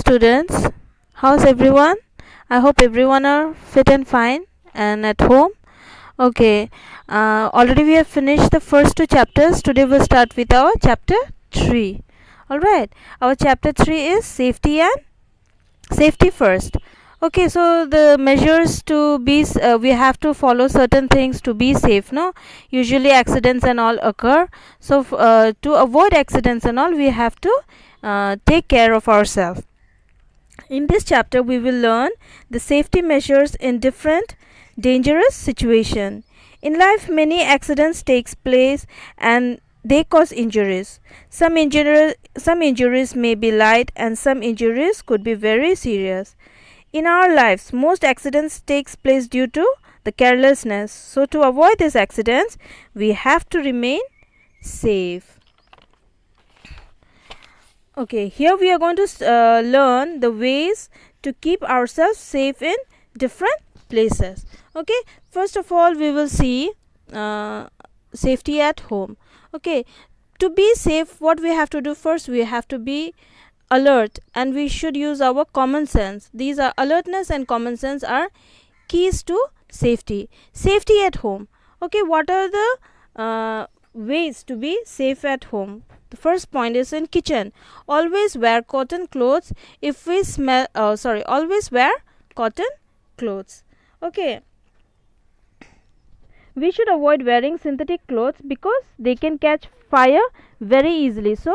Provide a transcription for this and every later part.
students. How's everyone? I hope everyone are fit and fine and at home. Okay, already we have finished the first two chapters. Today we'll start with our chapter 3. Alright, our chapter 3 is safety and safety first. Okay, so the measures to be we have to follow certain things to be safe, no? Usually accidents and all occur, so to avoid accidents and all we have to take care of ourselves. In this chapter we will learn the safety measures in different dangerous situation. In life many accidents takes place and they cause injuries. Some injuries may be light and some injuries could be very serious. In our lives most accidents takes place due to the carelessness. So to avoid these accidents we have to remain safe. Okay, here we are going to learn the ways to keep ourselves safe in different places. Okay, first of all we will see safety at home. Okay, to be safe what we have to do first, we have to be alert and we should use our common sense. These are alertness and common sense are keys to safety. Safety at home. Okay, what are the ways to be safe at home? The first point is in kitchen. Always wear cotton clothes. If we smell always wear cotton clothes. Okay, we should avoid wearing synthetic clothes because they can catch fire very easily. So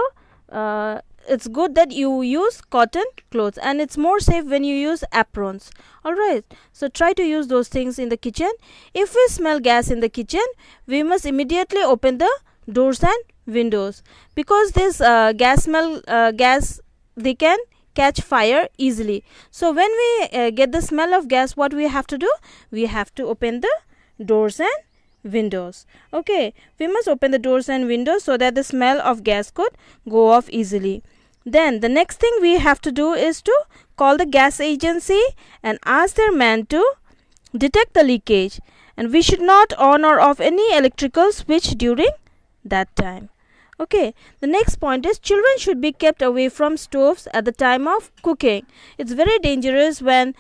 it's good that you use cotton clothes and it's more safe when you use aprons. Alright, so try to use those things in the kitchen. If we smell gas in the kitchen, we must immediately open the doors and windows because this gas they can catch fire easily. So when we get the smell of gas, what we have to do? We have to open the doors and windows. Okay, we must open the doors and windows so that the smell of gas could go off easily. Then the next thing we have to do is to call the gas agency and ask their man to detect the leakage, and we should not on or off any electrical switch during that time. Okay, the next point is children should be kept away from stoves at the time of cooking. It's very dangerous when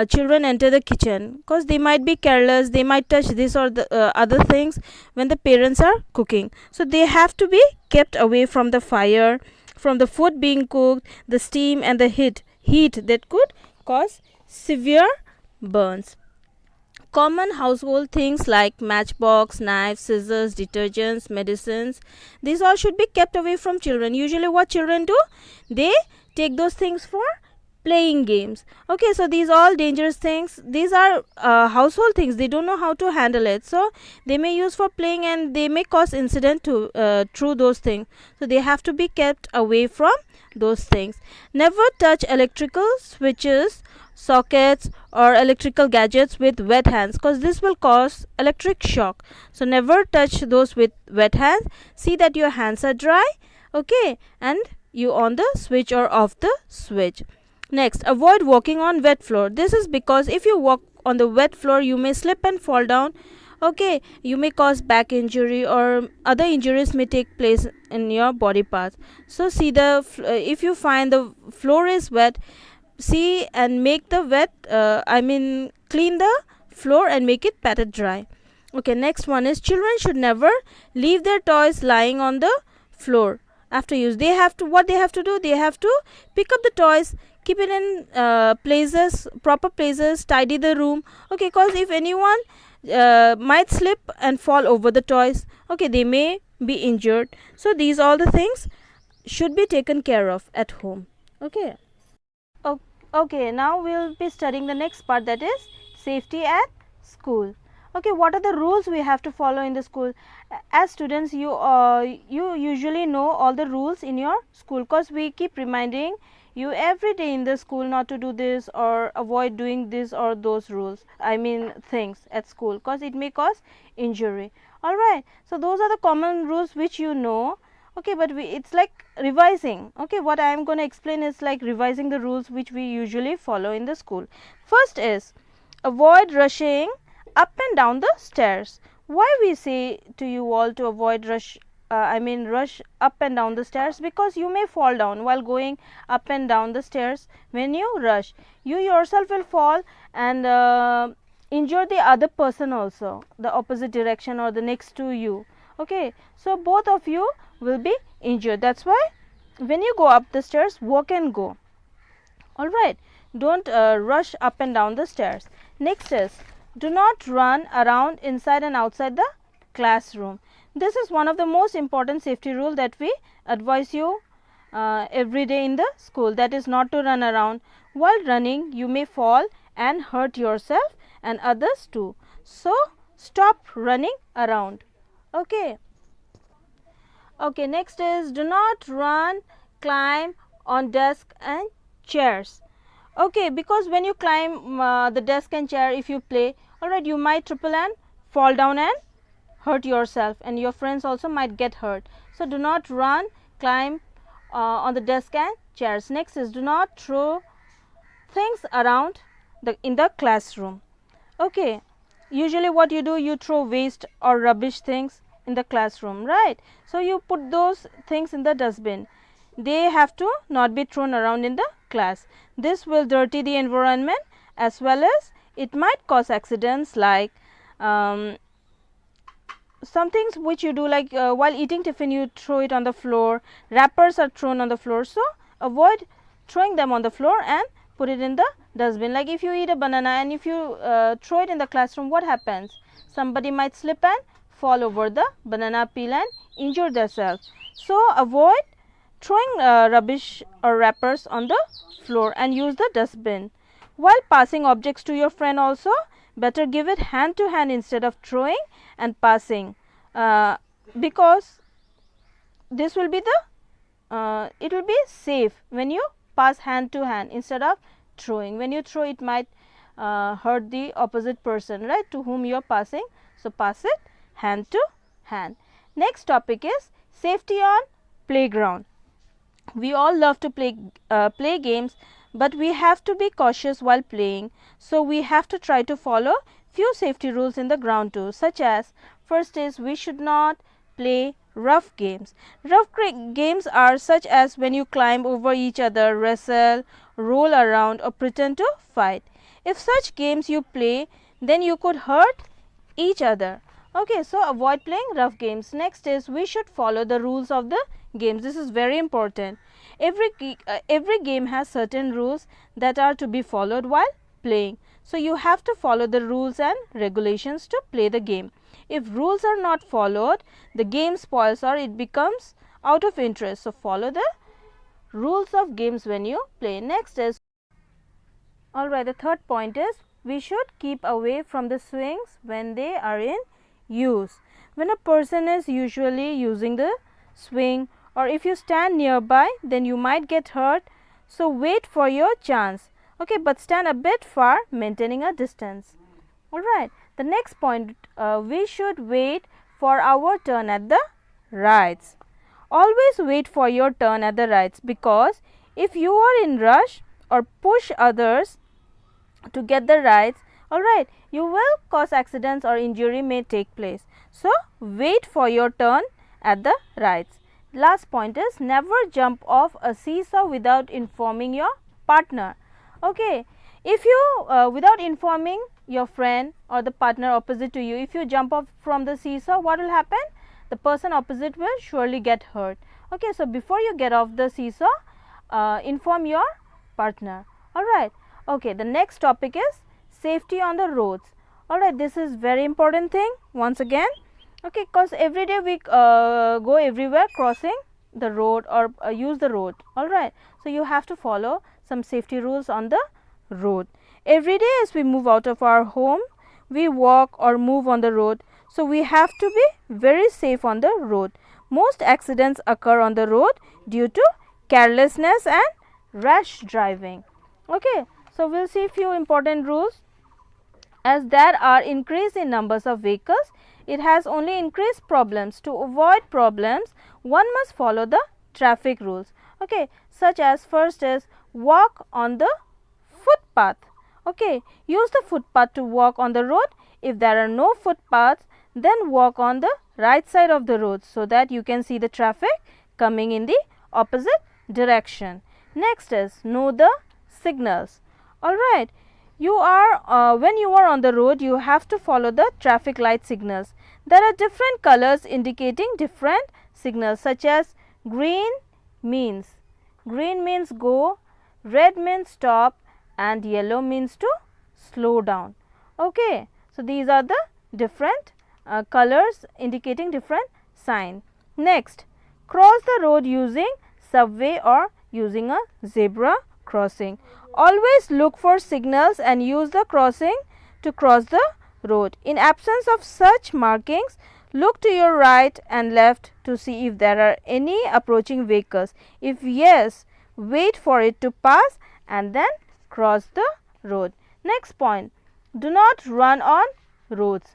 children enter the kitchen because they might be careless, they might touch this or the other things when the parents are cooking. So they have to be kept away from the fire, from the food being cooked, the steam and the heat that could cause severe burns. Common household things like matchbox, knives, scissors, detergents, medicines, these all should be kept away from children. Usually what children do? They take those things for playing games. Okay, so these all dangerous things. These are household things. They don't know how to handle it. So they may use for playing and they may cause incident to through those things. So they have to be kept away from those things. Never touch electrical switches, sockets or electrical gadgets with wet hands because this will cause electric shock. So never touch those with wet hands. See that your hands are dry. Okay, and you on the switch or off the switch. Next, avoid walking on wet floor. This is because if you walk on the wet floor you may slip and fall down. Okay, you may cause back injury or other injuries may take place in your body parts. So see the if you find the floor is wet, see and make the clean the floor and make it patted dry. Okay, next one is children should never leave their toys lying on the floor after use. What they have to do, they have to pick up the toys, keep it in proper places, tidy the room. Okay, because if anyone might slip and fall over the toys, okay, they may be injured. So these all the things should be taken care of at home. Okay. Okay, now we'll be studying the next part, that is safety at school. Okay, what are the rules we have to follow in the school? As students, you usually know all the rules in your school because we keep reminding you every day in the school not to do this or avoid doing this or those things at school because it may cause injury. Alright, so those are the common rules which you know. Okay, but it's like revising. Okay, what I am going to explain is like revising the rules which we usually follow in the school. First is avoid rushing up and down the stairs. Why we say to you all to avoid rush up and down the stairs, because you may fall down while going up and down the stairs. When you rush, you yourself will fall and injure the other person also, the opposite direction or the next to you. Okay, so both of you will be injured. That's why when you go up the stairs, walk and go. All right, don't rush up and down the stairs. Next is, do not run around inside and outside the classroom. This is one of the most important safety rule that we advise you every day in the school, that is not to run around. While running, you may fall and hurt yourself and others too. So stop running around. Okay. Okay, next is, do not run, climb on desk and chairs. Okay, because when you climb the desk and chair, if you play, alright, you might triple and fall down and hurt yourself, and your friends also might get hurt. So do not run, climb on the desk and chairs. Next is, do not throw things around in the classroom. Okay, usually what you do, you throw waste or rubbish things in the classroom, right? So you put those things in the dustbin. They have to not be thrown around in the class. This will dirty the environment, as well as it might cause accidents, like some things which you do, like while eating tiffin, you throw it on the floor. Wrappers are thrown on the floor, so avoid throwing them on the floor and put it in the dustbin. Like if you eat a banana and if you throw it in the classroom, what happens? Somebody might slip and fall over the banana peel and injure themselves. So avoid throwing rubbish or wrappers on the floor and use the dustbin. While passing objects to your friend also, better give it hand to hand instead of throwing and passing, because this will be the it will be safe when you pass hand to hand instead of throwing. When you throw, it might hurt the opposite person, right, to whom you are passing. So pass it hand to hand. Next topic is safety on playground. We all love to play games, but we have to be cautious while playing. So we have to try to follow few safety rules in the ground too, such as, first is, we should not play rough games. Rough games are such as when you climb over each other, wrestle, roll around, or pretend to fight. If such games you play, then you could hurt each other. Okay, so avoid playing rough games. Next is, we should follow the rules of the games. This is very important. Every game has certain rules that are to be followed while playing. So you have to follow the rules and regulations to play the game. If rules are not followed, the game spoils or it becomes out of interest. So follow the rules of games when you play. Next is, alright, the third point is, we should keep away from the swings when they are in use. When a person is usually using the swing, or if you stand nearby, then you might get hurt. So wait for your chance. Okay, but stand a bit far, maintaining a distance. Alright, the next point, we should wait for our turn at the rides. Always wait for your turn at the rides, because if you are in rush or push others to get the rides, alright, you will cause accidents or injury may take place. So wait for your turn at the rides. Last point is, never jump off a seesaw without informing your partner. Okay, if you without informing your friend or the partner opposite to you, if you jump off from the seesaw, what will happen? The person opposite will surely get hurt. Okay, so before you get off the seesaw, inform your partner. Alright, okay, the next topic is safety on the roads. Alright, this is very important thing once again. Okay, because every day we go everywhere crossing the road or use the road. Alright, so you have to follow some safety rules on the road. Every day as we move out of our home, we walk or move on the road. So we have to be very safe on the road. Most accidents occur on the road due to carelessness and rash driving. Okay, so we'll see few important rules. As there are increase in numbers of vehicles, it has only increased problems. To avoid problems, one must follow the traffic rules. Okay, such as, first is, walk on the footpath. Okay, use the footpath to walk on the road. If there are no footpaths, Then walk on the right side of the road so that you can see the traffic coming in the opposite direction. Next is know the signals. Alright, when you are on the road, you have to follow the traffic light signals. There are different colors indicating different signals, such as green means go, red means stop, and yellow means to slow down. Okay, so these are the different colors indicating different sign. Next, cross the road using subway or using a zebra crossing. Always look for signals and use the crossing to cross the road. In absence of such markings, look to your right and left to see if there are any approaching vehicles. If yes, wait for it to pass and then cross the road. Next point, do not run on roads.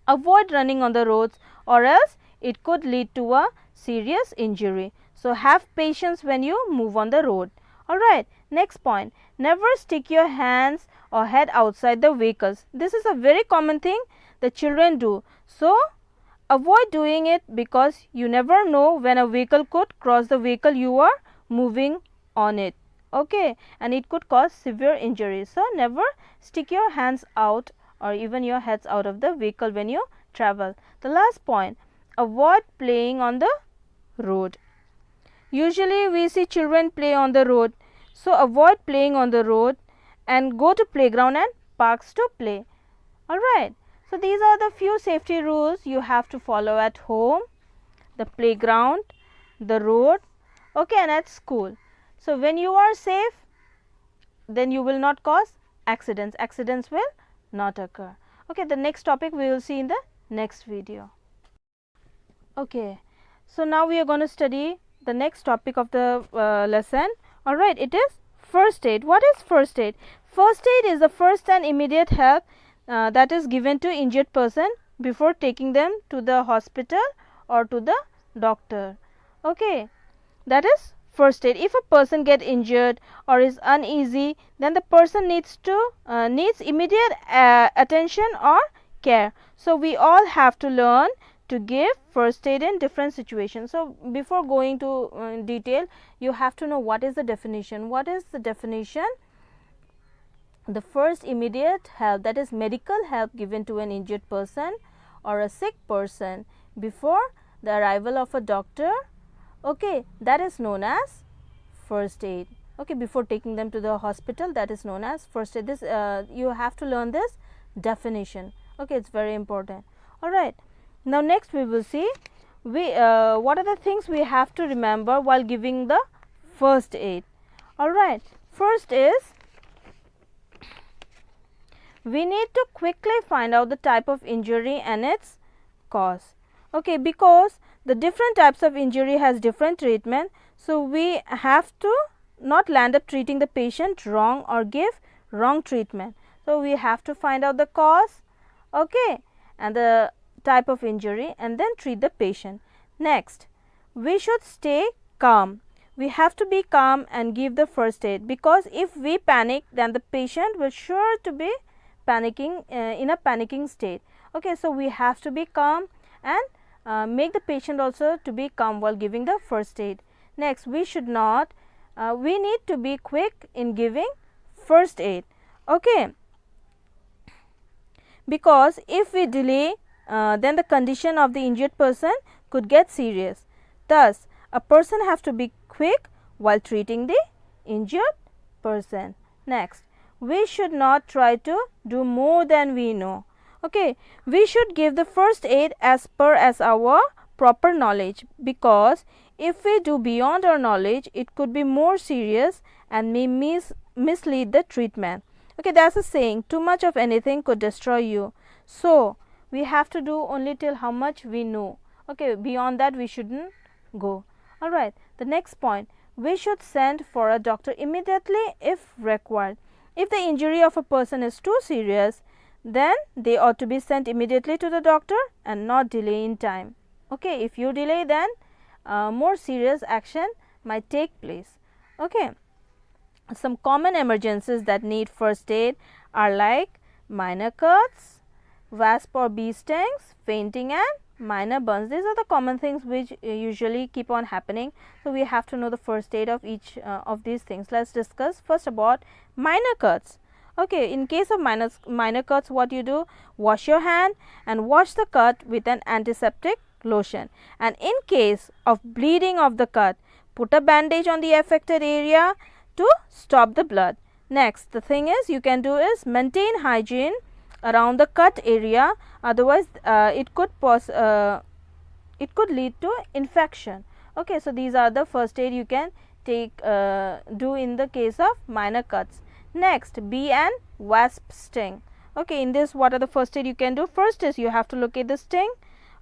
Avoid running on the roads or else it could lead to a serious injury. So, have patience when you move on the road. Alright, next point, never stick your hands or head outside the vehicles. This is a very common thing the children do. So, avoid doing it because you never know when a vehicle could cross the vehicle you are moving on it. Okay, and it could cause severe injuries. So, never stick your hands out or even your heads out of the vehicle when you travel. The last point, avoid playing on the road. Usually we see children play on the road, so avoid playing on the road and go to playground and parks to play. Alright, so these are the few safety rules you have to follow at home, the playground, the road, okay, and at school. So when you are safe, then you will not cause accidents. Accidents will not occur. Okay, the next topic we will see in the next video. Okay, so now we are going to study the next topic of the lesson. Alright, it is first aid. What is first aid? First aid is the first and immediate help that is given to injured person before taking them to the hospital or to the doctor. Okay, that is first aid. If a person get injured or is uneasy, then the person needs immediate attention or care. So we all have to learn to give first aid in different situations. So before going to detail, you have to know what is the definition. What is the definition? The first immediate help, that is medical help given to an injured person or a sick person before the arrival of a doctor. Okay, that is known as first aid. Okay, before taking them to the hospital, that is known as first aid. This you have to learn this definition. Okay, it's very important. All right. Now next we will see what are the things we have to remember while giving the first aid. All right. First is we need to quickly find out the type of injury and its cause. Okay, because the different types of injury has different treatment. So we have to not land up treating the patient wrong or give wrong treatment. So we have to find out the cause, okay, and the type of injury and then treat the patient. Next, we should stay calm. We have to be calm and give the first aid, because if we panic, then the patient will sure to be panicking in a panicking state. Okay, so we have to be calm and make the patient also to be calm while giving the first aid. Next, we need to be quick in giving first aid. Okay, because if we delay, then the condition of the injured person could get serious. Thus, a person have to be quick while treating the injured person. Next, we should not try to do more than we know. Okay, we should give the first aid as per as our proper knowledge, because if we do beyond our knowledge, it could be more serious and may mislead the treatment. Okay, that's a saying, too much of anything could destroy you. So we have to do only till how much we know. Okay, beyond that we shouldn't go. All right, the next point, we should send for a doctor immediately if required. If the injury of a person is too serious, then they ought to be sent immediately to the doctor and not delay in time. Okay, if you delay, then more serious action might take place. Okay, some common emergencies that need first aid are like minor cuts, wasp or bee stings, fainting and minor burns. These are the common things which usually keep on happening. So, we have to know the first aid of each of these things. Let us discuss first about minor cuts. Okay, in case of minor cuts, what you do? Wash your hand and wash the cut with an antiseptic lotion, and in case of bleeding of the cut, put a bandage on the affected area to stop the blood. Next, the thing is you can do is maintain hygiene around the cut area, otherwise it could lead to infection. Okay, so these are the first aid you can take do in the case of minor cuts. Next, bee and wasp sting. Okay, in this what are the first aid you can do? First is you have to locate the sting,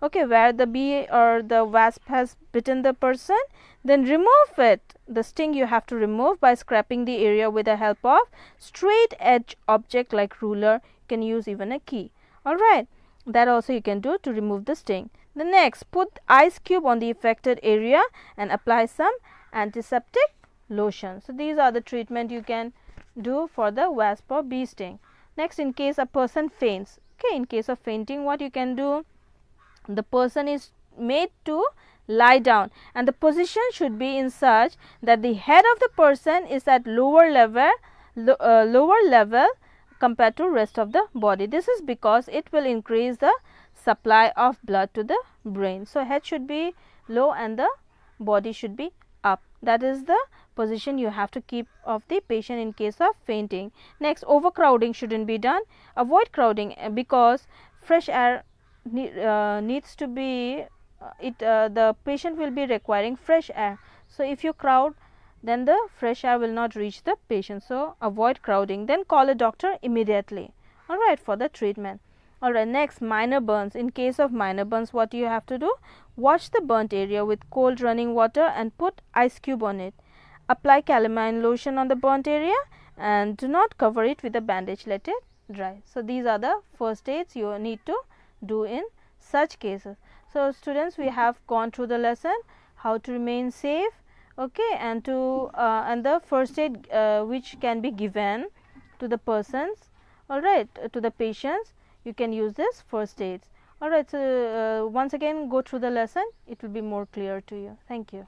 okay, where the bee or the wasp has bitten the person, then remove it. The sting you have to remove by scraping the area with the help of straight edge object like ruler. You can use even a key. Alright, that also you can do to remove the sting. The next, put ice cube on the affected area and apply some antiseptic lotion. So, these are the treatment you can do for the wasp or bee sting. Next, in case a person faints, okay, in case of fainting, what you can do? The person is made to lie down and the position should be in such that the head of the person is at lower level compared to rest of the body. This is because it will increase the supply of blood to the brain. So, head should be low and the body should be up. That is the position you have to keep of the patient in case of fainting. Next, overcrowding shouldn't be done. Avoid crowding because fresh air needs to be the patient will be requiring fresh air. So, if you crowd, then the fresh air will not reach the patient. So, avoid crowding, then call a doctor immediately, alright, for the treatment. Alright, next, minor burns. In case of minor burns, what you have to do? Wash the burnt area with cold running water and put ice cube on it. Apply calamine lotion on the burnt area and do not cover it with a bandage, let it dry. So, these are the first aids you need to do in such cases. So, students, we have gone through the lesson how to remain safe, okay, and to and the first aid which can be given to the persons, all right, to the patients. You can use this first aids. All right, so once again go through the lesson, it will be more clear to you. Thank you.